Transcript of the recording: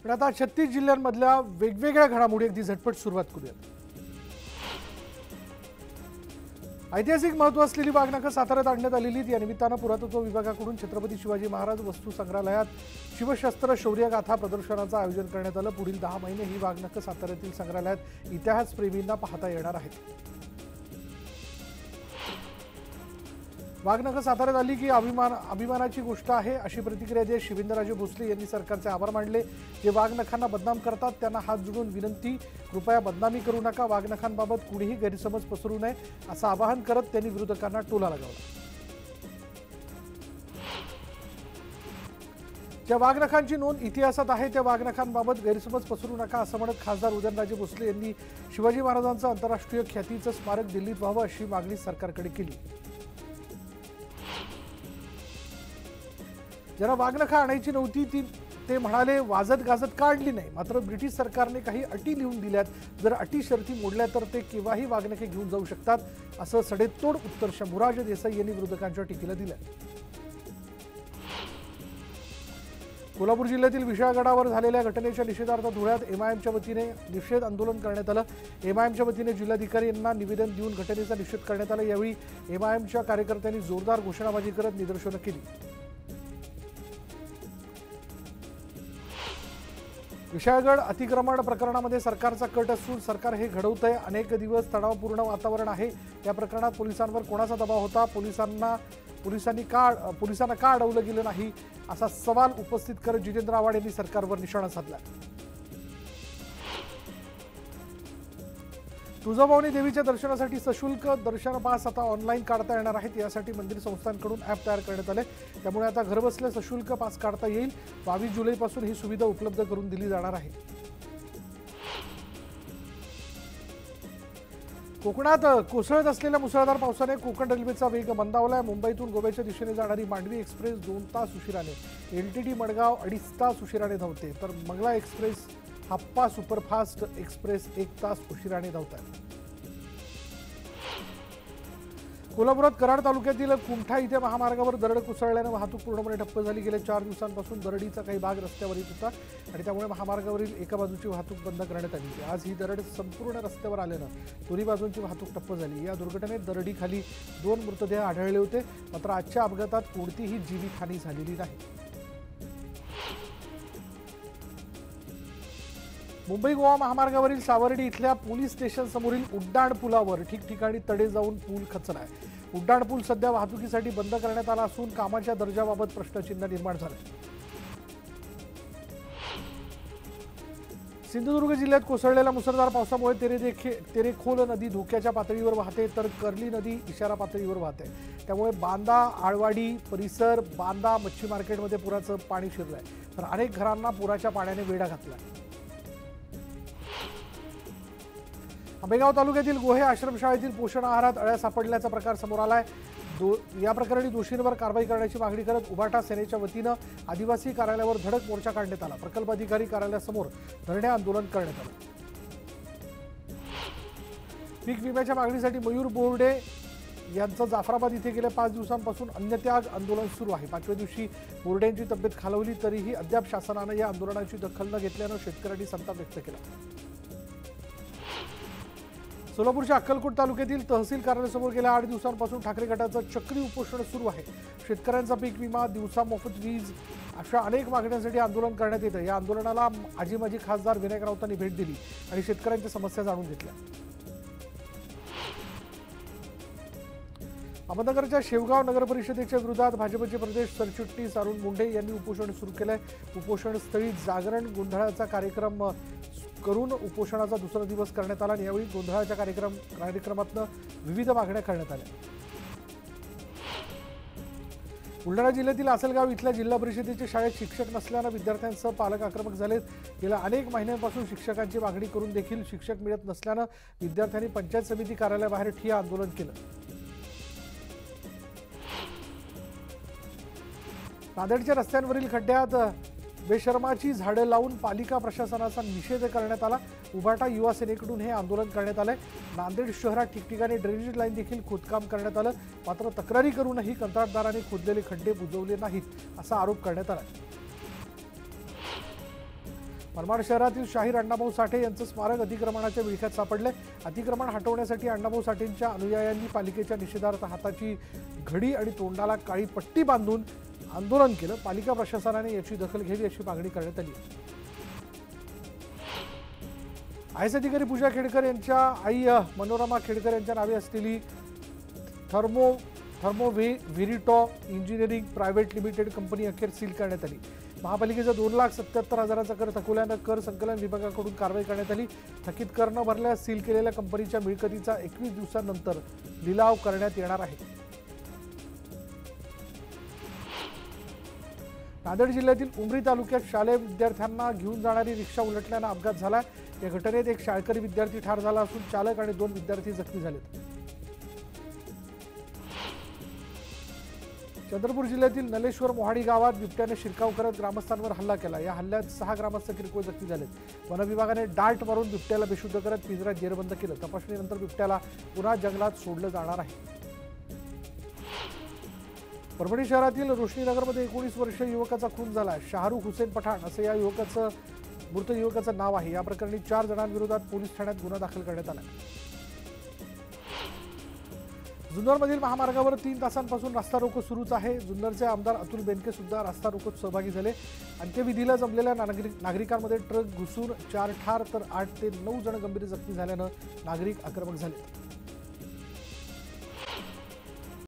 पण आता 36 जिल्ह्यांमधल्या वेगवेगळ्या घडामोडी अगदी झटपट सुरुवात करूयात। ऐतिहासिक महत्त्व असलेली वाघनखं साताऱ्यात आणण्यात आलेली या निमित्तानं पुरातत्व विभागाकडून छत्रपती शिवाजी महाराज वस्तू संग्रहालयात शिवशस्त्र शौर्य गाथा प्रदर्शनाचं आयोजन करण्यात आलं। पुढील 10 महिने ही वाघनखं साताऱ्यातील संग्रहालयात इतिहास प्रेमींना पाहता येणार आहेत। वाघनखं साताऱ्यात आली की अभिमानाची गोष्ट आहे अशी प्रतिक्रिया देत शिवेंद्रराजे भोसले यांनी सरकारचे आभार मानले। जे वाघनखांना बदनाम करतात त्यांना हात जोडून विनंती, कृपया बदनामी करू नका, वाघनखांबाबत कुणीही गैरसमज पसरू नये असं आवाहन करत त्यांनी विरोधकांना टोला लगावला। ज्या वाघनखांची नोंद इतिहासात आहे त्या वाघनखांबाबत गैरसमज पसरू नका असं म्हणत खासदार उदयनराजे भोसले यांनी शिवाजी महाराजांचं आंतरराष्ट्रीय ख्यातीचं स्मारक दिल्लीत व्हावं अशी मागणी सरकारकडे केली। ज्यांना वाघनखं आणायची नव्हती ते म्हणाले वाजत गाजत काढली नाही, मात्र ब्रिटिश सरकारने काही अटी लिहून दिल्यात, जर अटी शर्ती मोडल्या तर ते केव्हाही वाघनखे घेऊन जाऊ शकतात असं सडेतोड उत्तर शंभूराज देसाई यांनी विरोधकांच्या टीकेला दिलं। कोल्हापूर जिल्ह्यातील विशाळगडावर झालेल्या घटनेच्या निषेधार्थ धुळ्यात एमआयएमच्या वतीने निषेध आंदोलन करण्यात आलं। एमआयएमच्या वतीने जिल्हाधिकारी यांना निवेदन देऊन घटनेचा निषेध करण्यात आला। यावेळी एमआयएमच्या कार्यकर्त्यांनी जोरदार घोषणाबाजी करत निदर्शनं केली। विशाळगड अतिक्रमण प्रकरणामध्ये सरकारचा कट असून सरकार हे घडवतंय। अनेक दिवस तणावपूर्ण वातावरण आहे। या प्रकरणात पोलिसांवर कोणाचा दबाव होता, पोलिसांना का अडवलं गेलं नाही असा सवाल उपस्थित करत जितेंद्र आव्हाड यांनी सरकारवर निशाणा साधला। तुळजाभवानी देवीच्या दर्शनासाठी सशुल्क दर्शन पास आता ऑनलाईन काढता येणार आहेत। यासाठी मंदिर संस्थांकडून ॲप तयार करण्यात आले, त्यामुळे आता घरबसल्या सशुल्क पास काढता येईल। 22 जुलैपासून ही सुविधा उपलब्ध करून दिली जाणार आहे। कोकणात कोसळत असलेल्या मुसळधार पावसाने कोकण रेल्वेचा वेग मंदावलाय। मुंबईतून गोव्याच्या दिशेने जाणारी मांडवी एक्सप्रेस 2 तास उशिराने, एलटीटी मडगाव 2.5 तास उशिराने धावते, तर मंगळा एक्सप्रेस हाप्पा सुपरफास्ट एक्सप्रेस 1 तास उशिराने धावतात। कोल्हापुरात कराड तालुक्यातील कुमठा इथे महामार्गावर दरड कोसळल्याने वाहतूक पूर्णपणे ठप्प झाली। गेल्या 4 दिवसांपासून दरडीचा काही भाग रस्त्यावर येत होता आणि त्यामुळे महामार्गावरील एका बाजूची वाहतूक बंद करण्यात आली। आज ही दरड संपूर्ण रस्त्यावर आल्यानं दोन्ही बाजूंची वाहतूक ठप्प झाली। या दुर्घटनेत दरडीखाली 2 मृतदेह आढळले होते, मात्र आजच्या अपघातात कोणतीही जीवितहानी झालेली नाही। मुंबई गोवा महामार्गावरील सावर्डी इथल्या पोलीस स्टेशन समोरील उड्डाण पुलावर ठिकठिकाणी तडे जाऊन पूल खचलाय। उड्डाण पूल सध्या वाहतुकीसाठी बंद करण्यात आला असून कामाच्या दर्जाबाबत प्रश्नचिन्ह निर्माण झालंय। सिंधुदुर्ग जिल्ह्यात कोसळलेल्या मुसळधार पावसामुळे तेरेखोल नदी धोक्याच्या पातळीवर वाहते, तर कर्ली नदी इशारा पातळीवर वाहते। त्यामुळे बांदा आळवाडी परिसर, बांदा मच्छी मार्केटमध्ये पुराचं पाणी शिरलंय, तर अनेक घरांना पुराच्या पाण्याने वेढा घातलाय। आंबेगाव तालुक्यातील गोहे आश्रमशाळेतील पोषण आहारात अळ्या सापडल्याचा प्रकार समोर आलाय। या प्रकरणी दोषींवर कारवाई करण्याची मागणी करत उभाटा सेनेच्या वतीनं आदिवासी कार्यालयावर धडक मोर्चा काढण्यात आला। प्रकल्प अधिकारी कार्यालयासमोर धरणे आंदोलन करण्यात आलं। पीक विम्याच्या मागणीसाठी मयूर बोर्डे यांचं जाफराबाद इथे गेल्या 5 दिवसांपासून अन्नत्याग आंदोलन सुरू आहे। 5व्या दिवशी बोर्डेंची तब्येत खालावली तरीही अद्याप शासनानं या आंदोलनाची दखल न घेतल्यानं शेतकऱ्यांनी संताप व्यक्त केला। सोलापूरच्या अक्कलकोट तालुक्यातील तहसील कार्यालयासमोर गेल्या 8 दिवसांपासून ठाकरे गटाचं चक्री उपोषण सुरू आहे। शेतकऱ्यांचा पीक विमा, दिवसा मोफत वीज अशा अनेक मागण्यांसाठी आंदोलन करण्यात येतं। या आंदोलनाला माजी खासदार विनायक राऊतांनी भेट दिली आणि शेतकऱ्यांच्या समस्या जाणून घेतल्या। अहमदनगरच्या शेवगाव नगर परिषदेच्या विरोधात भाजपचे प्रदेश सरचिटणीस अरुण मुंडे यांनी उपोषण सुरू केलंय। उपोषणस्थळी जागरण गोंधळाचा कार्यक्रम करून उपोषणाचा दुसरा दिवस करण्यात आला। यावेळी गोंधळाच्या कार्यक्रमातून विविध मागण्या करण्यात आल्या। बुलढाणा जिल्ह्यातील आसलगाव इथल्या जिल्हा परिषदेच्या शाळेत शिक्षक नसल्यानं विद्यार्थ्यांसह पालक आक्रमक झालेत। गेल्या अनेक महिन्यांपासून शिक्षकांची मागणी करून देखील शिक्षक मिळत नसल्यानं विद्यार्थ्यांनी पंचायत समिती कार्यालयाबाहेर ठिय्या आंदोलन केलं। नांदेडच्या रस्त्यांवरील खड्ड्यात बेशर्माची झाडं लावून पालिका प्रशासनाचा निषेध करण्यात आला। उभाटा युवा सेनेकडून हे आंदोलन करण्यात आले। नांदेड शहरात ठिकठिकाणी ड्रेनेज लाईन देखील खोदकाम करण्यात आलं, मात्र तक्रारी करूनही कंत्राटदारांनी खोदलेले खड्डे बुजवले नाहीत असा आरोप करण्यात आला। मनमाड शहरातील शाहीर अण्णाभाऊ साठे यांचं स्मारक अतिक्रमणाच्या विळख्यात सापडले। अतिक्रमण हटवण्यासाठी अण्णाभाऊ साठेंच्या अनुयायांनी पालिकेच्या निषेधार्थ हाताची घडी आणि तोंडाला काळी पट्टी बांधून आंदोलन केलं। पालिका प्रशासनाने याची दखल घ्यावी अशी मागणी करण्यात आली। आयएस अधिकारी पूजा खेडकर यांच्या आई मनोरमा खेडकर यांच्या नावे असलेली Thermoverita engineering private limited company अखेर सील करण्यात आली। महापालिकेचा 2,77,000चा कर थकवल्यानं कर संकलन विभागाकडून कारवाई करण्यात आली। थकीत कर न भरल्यास सील केलेल्या कंपनीच्या मिळकतीचा 21 दिवसांनंतर लिलाव करण्यात येणार आहे। नांदेड जिल्ह्यातील उमरी तालुक्यात शालेय विद्यार्थ्यांना घेऊन जाणारी रिक्षा उलटल्यानं अपघात झाला। या घटनेत एक शाळकरी विद्यार्थी ठार झाला असून चालक आणि 2 विद्यार्थी जखमी झालेत। चंद्रपूर जिल्ह्यातील नलेश्वर मोहाडी गावात बिबट्याने शिरकाव करत ग्रामस्थांवर हल्ला केला। या हल्ल्यात 6 ग्रामस्थ किरकोळ जखमी झालेत। वन विभागाने डार्ट मारून बिबट्याला बेशुद्ध करत पिंजऱ्यात जेरबंद केलं। तपासणीनंतर बिबट्याला पुन्हा जंगलात सोडलं जाणार आहे। परभणी शहरातील रोशनीनगरमध्ये 19 वर्षीय युवकाचा खून झाला। शाहरुख हुसेन पठाण असं या मृत युवकाचं नाव आहे। या प्रकरणी 4 जणांविरोधात पोलीस ठाण्यात गुन्हा दाखल करण्यात आला। जुन्नरमधील महामार्गावर 3 तासांपासून रास्ता रोको सुरूच आहे। जुन्नरचे आमदार अतुल बेनके सुद्धा रास्ता रोकोत सहभागी झाले। अंत्यविधीला जमलेल्या नागरिकांमध्ये ट्रक घुसून 4 ठार तर 8 ते 9 जण गंभीर जखमी झाल्यानं नागरिक आक्रमक झाले।